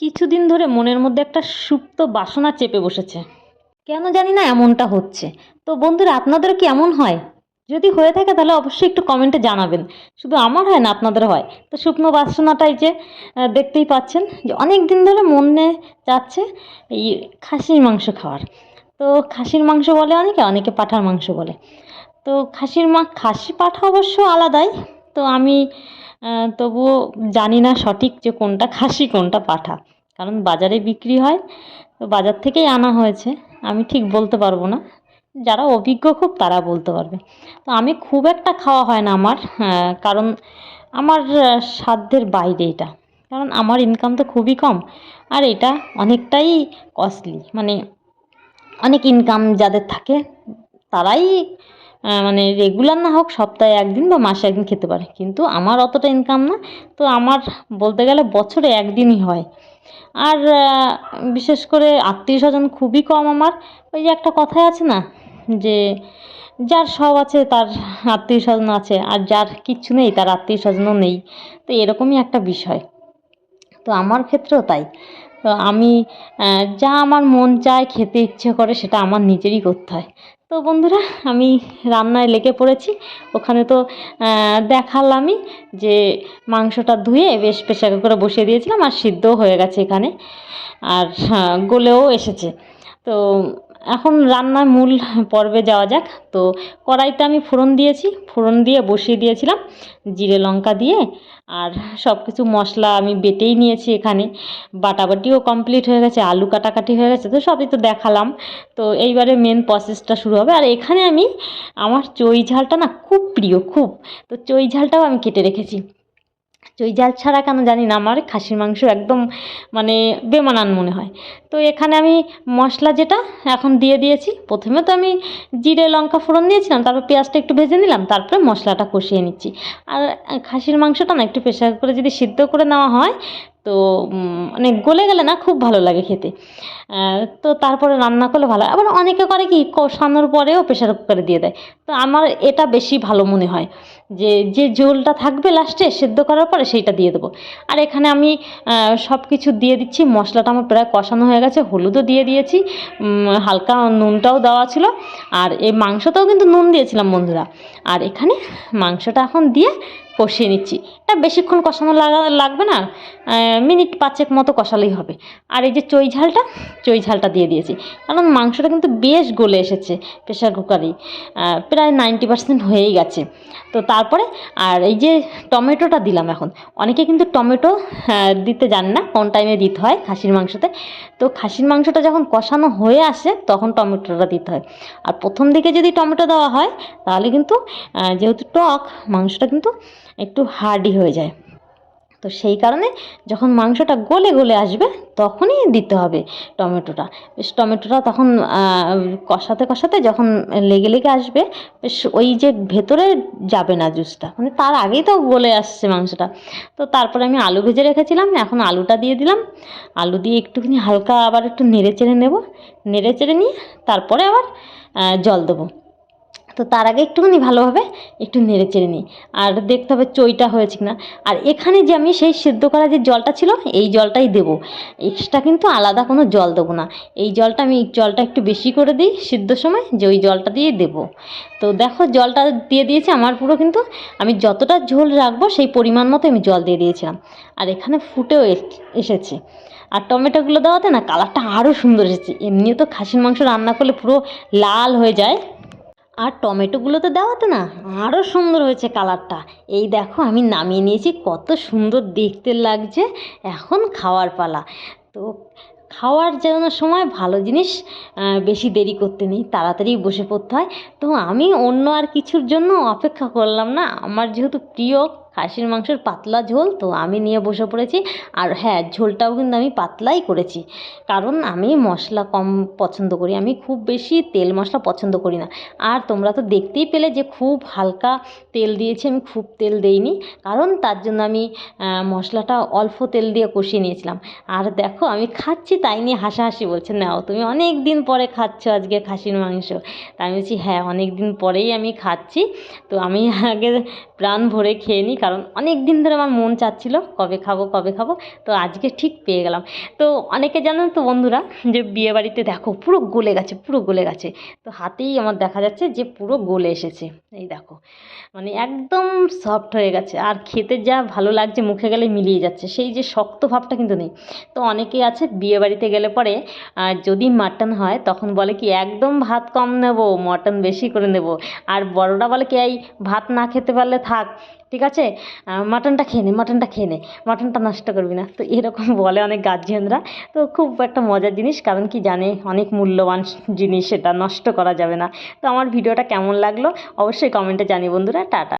কিছুদিন ধরে মনের মধ্যে একটা সুপ্ত বাসনা চেপে বসেছে। কেন জানি না এমনটা হচ্ছে। তো বন্ধুরা, আপনাদেরও কি এমন হয়? যদি হয়ে থাকে তাহলে অবশ্যই একটু কমেন্টে জানাবেন। শুধু আমার হয় না, আপনাদের হয়। তো শুকনো বাসনাটাই যে দেখতেই পাচ্ছেন যে অনেক দিন ধরে মনে চাচ্ছে এই খাসির মাংস খাওয়ার। তো খাসির মাংস বলে অনেকে, অনেকে পাঁঠার মাংস বলে। তো খাসি পাঁঠা অবশ্য আলাদাই। তো আমি তবুও জানি না সঠিক যে কোনটা খাসি কোনটা পাঁঠা। কারণ বাজারে বিক্রি হয়, তো বাজার থেকেই আনা হয়েছে। আমি ঠিক বলতে পারবো না। যারা অভিজ্ঞ খুব তারা বলতে পারবে। তো আমি খুব একটা খাওয়া হয় না আমার, কারণ আমার সাধ্যের বাইরে এটা। কারণ আমার ইনকাম তো খুবই কম, আর এটা অনেকটাই কস্টলি। মানে অনেক ইনকাম যাদের থাকে তারাই মানে রেগুলার না হোক সপ্তাহে একদিন বা মাসে একদিন খেতে পারে, কিন্তু আমার অতটা ইনকাম না। তো আমার বলতে গেলে বছরে একদিনই হয়। আর বিশেষ করে আত্মীয় স্বজন খুবই কম আমার। ওই যে একটা কথাই আছে না, যে যার সব আছে তার আত্মীয় স্বজন আছে, আর যার কিচ্ছু নেই তার আত্মীয় স্বজনও নেই। তো এরকমই একটা বিষয়। তো আমার ক্ষেত্রেও তাই। তো আমি যা আমার মন চায় খেতে ইচ্ছে করে সেটা আমার নিজেরই করতে হয়। তো বন্ধুরা, আমি রান্নায় লেগে পড়েছি। ওখানে তো দেখালামই যে মাংসটা ধুয়ে বেশ প্রেসার কুকারে বসিয়ে দিয়েছিলাম, আর সিদ্ধও হয়ে গেছে এখানে, আর গলেও এসেছে। তো এখন রান্নার মূল পর্বে যাওয়া যাক। তো কড়াইতে আমি ফোড়ন দিয়েছি, ফোড়ন দিয়ে বসিয়ে দিয়েছিলাম জিরে লঙ্কা দিয়ে। আর সব কিছু মশলা আমি বেটেই নিয়েছি এখানে। বাটাবাটিও কমপ্লিট হয়ে গেছে, আলু কাটাকাটি হয়ে গেছে, তো সবই তো দেখালাম। তো এইবারে মেন প্রসেসটা শুরু হবে। আর এখানে আমি আমার চই ঝালটা না খুব প্রিয়, খুব। তো চই ঝালটাও আমি কেটে রেখেছি। চই ঝাল ছাড়া কেন জানি না আমার খাসির মাংস একদম মানে বেমানান মনে হয়। তো এখানে আমি মশলা যেটা এখন দিয়ে দিয়েছি। প্রথমে তো আমি জিরে লঙ্কা ফোড়ন দিয়েছিলাম, তারপর পেঁয়াজটা একটু ভেজে নিলাম, তারপরে মশলাটা কষিয়ে নিচ্ছি। আর খাসির মাংসটা না একটু প্রেশার করে যদি সিদ্ধ করে নেওয়া হয়, তো মানে গলে গেলে না খুব ভালো লাগে খেতে। তো তারপরে রান্না করলে ভালো। আবার অনেকে করে কি কষানোর পরেও প্রেশার কুকারে দিয়ে দেয়। তো আমার এটা বেশি ভালো মনে হয়, যে যে ঝোলটা থাকবে লাস্টে সেদ্ধ করার পরে সেইটা দিয়ে দেবো। আর এখানে আমি সব কিছু দিয়ে দিচ্ছি। মশলাটা আমার প্রায় কষানো হয়ে গেছে, হলুদও দিয়ে দিয়েছি, হালকা নুনটাও দেওয়া ছিল। আর এই মাংসটাও কিন্তু নুন দিয়েছিলাম বন্ধুরা। আর এখানে মাংসটা এখন দিয়ে কষিয়ে নিচ্ছি। এটা বেশিক্ষণ কষানো লাগবে না, মিনিট 5 মতো কষালেই হবে। আর এই যে চই ঝালটা দিয়ে দিয়েছি, কারণ মাংসটা কিন্তু বেশ গলে এসেছে প্রেশার কুকারেই, প্রায় 90% হয়েই গেছে। তো তারপরে আর এই যে টমেটোটা দিলাম এখন। অনেকে কিন্তু টমেটো দিতে জানে না কোন টাইমে দিতে হয় খাসির মাংসতে। তো খাসির মাংসটা যখন কষানো হয়ে আসে তখন টমেটোটা দিতে হয়। আর প্রথম দিকে যদি টমেটো দেওয়া হয় তাহলে কিন্তু যেহেতু টক, মাংসটা কিন্তু একটু হার্ডি হয়ে যায়। তো সেই কারণে যখন মাংসটা গলে গলে আসবে তখনই দিতে হবে টমেটোটা। বেশ টমেটোটা তখন কষাতে কষাতে যখন লেগে লেগে আসবে, বেশ ওই যে ভেতরে যাবে না জুসটা, মানে তার আগেই তো গলে আসছে মাংসটা। তো তারপরে আমি আলু ভেজে রেখেছিলাম, এখন আলুটা দিয়ে দিলাম। আলু দিয়ে একটুখানি হালকা আবার একটু নেড়ে চেড়ে নেব। নেড়ে চেড়ে নিয়ে তারপরে আবার জল দেবো। তো তার আগে একটুখানি ভালোভাবে একটু নেড়ে চেড়ে নিই, আর দেখতে হবে চইটা হয়েছে কিনা। আর এখানে যে আমি সেই সেদ্ধ করা যে জলটা ছিল এই জলটাই দেবো, এক্সট্রা কিন্তু আলাদা কোনো জল দেবো না। এই জলটা একটু বেশি করে দিই সিদ্ধর সময়, যে ওই জলটা দিয়ে দেবো। তো দেখো জলটা দিয়ে দিয়েছি আমার পুরো, কিন্তু আমি যতটা ঝোল রাখবো সেই পরিমাণ মতো আমি জল দিয়ে দিয়েছিলাম। আর এখানে ফুটেও এসেছে। আর টমেটোগুলো দেওয়াতে না কালারটা আরও সুন্দর এসেছে। এমনিও তো খাসির মাংস রান্না করলে পুরো লাল হয়ে যায়, আর টমেটোগুলো তো দেওয়াতে না আরও সুন্দর হয়েছে কালারটা। এই দেখো আমি নামিয়ে নিয়েছি, কত সুন্দর দেখতে লাগছে। এখন খাওয়ার পালা। তো খাওয়ার জন্য সময় ভালো জিনিস বেশি দেরি করতে নেই, তাড়াতাড়ি বসে পড়তে হয়। তো আমি অন্য আর কিছুর জন্য অপেক্ষা করলাম না। আমার যেহেতু প্রিয় খাসির মাংসের পাতলা ঝোল, তো আমি নিয়ে বসে পড়েছি। আর হ্যাঁ, ঝোলটাও কিন্তু আমি পাতলাই করেছি, কারণ আমি মশলা কম পছন্দ করি। আমি খুব বেশি তেল মশলা পছন্দ করি না। আর তোমরা তো দেখতেই পেলে যে খুব হালকা তেল দিয়েছি, আমি খুব তেল দেইনি, কারণ তার জন্য আমি মশলাটা অল্প তেল দিয়ে কষিয়ে নিয়েছিলাম। আর দেখো আমি খাচ্ছি তাই নিয়ে হাসাহাসি বলছে, নাও তুমি অনেক দিন পরে খাচ্ছ আজকে খাসির মাংস। তা আমি বলছি হ্যাঁ, অনেক দিন পরেই আমি খাচ্ছি। তো আমি আগে প্রাণ ভরে খেয়ে নিই, কারণ অনেক দিন ধরে আমার মন চাচ্ছিল কবে খাবো কবে খাবো, তো আজকে ঠিক পেয়ে গেলাম। তো অনেকে জানেন তো বন্ধুরা যে বিয়েবাড়িতে দেখো পুরো গলে গেছে, পুরো গলে গেছে, তো হাতেই আমার দেখা যাচ্ছে যে পুরো গলে এসেছে। এই দেখো মানে একদম সফট হয়ে গেছে, আর খেতে যা ভালো লাগছে মুখে গেলে মিলিয়ে যাচ্ছে, সেই যে শক্ত ভাবটা কিন্তু নেই। তো অনেকেই আছে বিয়েবাড়িতে গেলে পরে যদি মাটন হয় তখন বলে কি একদম ভাত কম নেব, মটন বেশি করে নেব। আর বড়রা বলে কি এই ভাত না খেতে পারলে থাক, ঠিক আছে, মাটনটা খেয়ে নে, মাটনটা খেয়ে নে, মাটনটা নষ্ট করবি না। তো এরকম বলে অনেক গার্জিয়ানরা। তো খুব একটা মজার জিনিস, কারণ কি জানে অনেক মূল্যবান জিনিস, সেটা নষ্ট করা যাবে না। তো আমার ভিডিওটা কেমন লাগলো অবশ্যই কমেন্টে জানিয়ে বন্ধুরা। টাটা।